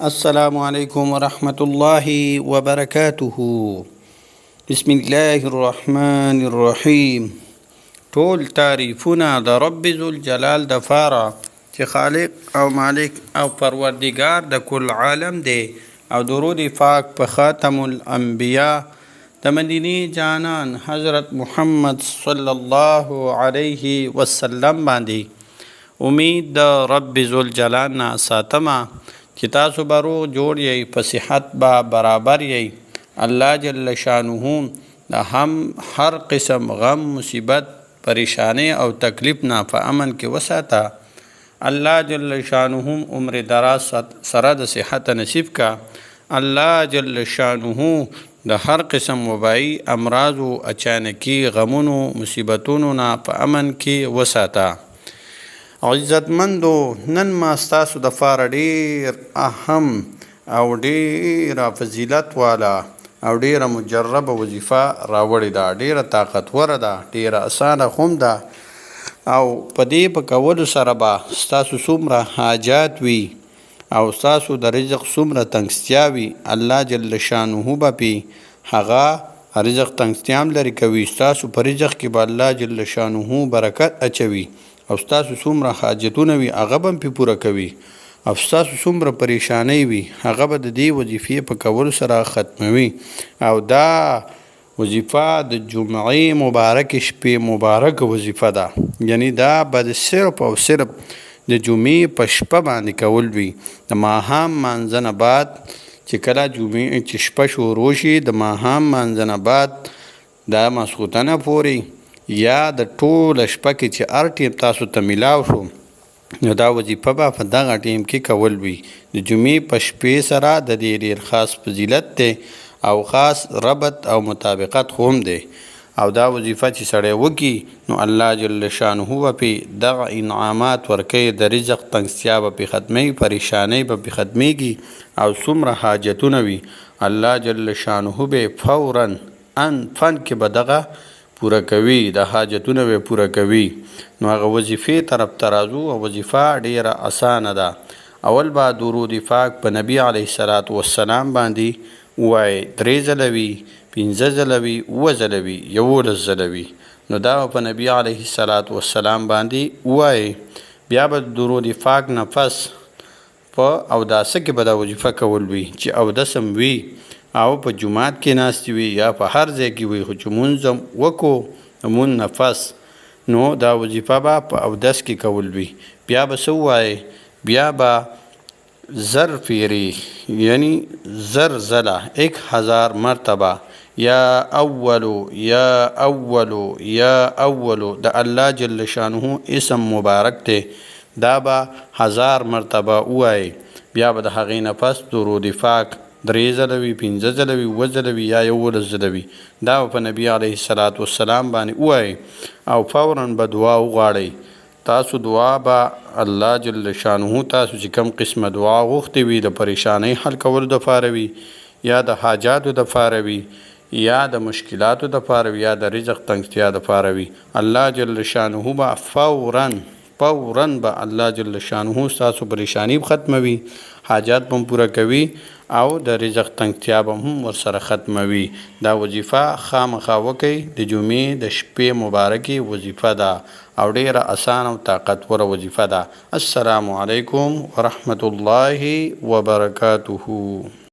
السلام علیکم ورحمۃ اللہ وبرکاتہ. بسم الله الرحمن الرحیم. ټول تعریفونه د رب ذوالجلال د فاره چې خالق او مالک او پروردگار د کل عالم دی، او درود پاک په خاتم الانبیاء د مدینی جانان حضرت محمد صلی الله علیه وسلم باندې. امید د رب ذوالجلال نه ساتمه چې تاسو به روغ جوړ یئ، په صحت به برابر یئ. الله جل شانه د هر قسم غم، مصیبت، پریشانی او تکلیف نه په امن کې وساته. الله جل شانه عمر دراز سره د صحت نصیب کا. الله جل شانه د هر قسم وبایي امراض او اچانکي غمونو مصیبتونو نه په امن کې وساته. عزتمندو، نن ما ستاسو د فاره ډیر اهم او ډیره فضیلت والا او ډیره مجربه وظیفه راوړې ده. ډیره طاقتوره ده، ډیره اسانه هم ده، او په دې په کولو سره به ستاسو څومره حاجات وي او ستاسو د رزق څومره تنګستیا وي، الله جل شانه به پې هغه رزق تنګستیا هم لرې کوي. ستاسو په رزق کې به الله جل شانه برکت اچوي، او ستاسو څومره حاجتونه وي هغه به هم پې پوره کوي، او ستاسو څومره پریشانی وي هغه به د دې وظیفې په کولو سره ختموي. او دا وظیفه د جمعې مبارک شپې مبارک وظیفه ده، یعنی دا به صرف او صرف د جمعې په شپه باندې کول وي. د ماښام مانځه نه بعد چې کله جمعې چې شپه شروع شي، د ماښام مانځه نه بعد دا ماسخوتنه پورې یا د ټوله شپه کې چې هر ټیم تاسو ته میلاو شو، نو دا وظیفه به په دغه ټیم کې کول وي. د جمعې په شپې سره د دې ډېر خاص فضیلت دی او خاص ربط او مطابقت هم دی. او دا وظیفه چې سړی وکړي نو الله جل شانه به پې دغه انعامات ورکوي، د رزق تنګستیا به پې ختموي، پریشانی به پې ختمیږي، او څومره حاجتونه وي الله جل شانه به فورا فن کې به دغه پوره کوي، د حاجتونه به پوره کوي. نو هغه وظیفې طرف ته راځو. او وظیفه ډیره اسانه ده. اول به درود پاک په نبی علیه الصلاۃ والسلام باندې ووایئ، 3 ځله وي، 5 ځله وي، 7 ځله وي، 11 ځله وي. نو دا په نبی علیه الصلاۃ والسلام باندې ووایئ. بیا به درود پاک نه پس په اوداسه کې به دا وظیفه کول وي چې اودس هم وي او په جومات کې ناست وي یا په هر ځای کې وي، خو چې مونځ هم وکړو مونځ نه پس نو دا وظیفه به په اودس کې کول وي. بیا به څه ووایئ؟ بیا به 1000 پیرې یعنی 1000 ځله 1000 مرتبه یا اولو یا اولو یا اولو د الله جل شانه اسم مبارک دی، دا به 1000 مرتبه ووایئ. بیا به د هغې نه پس درود پاک 3 ځله وي، 5 ځله وي، 7 ځله وي یا 11 ځله وي، دا په نبی علیه الصلاۃ والسلام باندې ووایئ. او فوراً به دعا وغواړئ. تاسو دعا به الله جل شانه تاسو چې کوم قسمه دعا غوښتې وي، د پریشانۍ حل کولو دپاره وي یا د حاجاتو دپاره وي یا د مشکلاتو دپاره وي یا د رزق تنګستیا دپاره وي، الله جل شانه به فوراً به الله جل شانه ستاسو پریشانی ختموي، حاجات به هم پوره کوي، او د رزق تنګستیا به هم ورسره ختموي. دا وظیفه خامخا وکئ. د جمعې د شپې مبارکې وظیفه ده او ډیره اسانه او طاقتوره وظیفه ده. السلام علیکم ورحمت الله وبرکاته.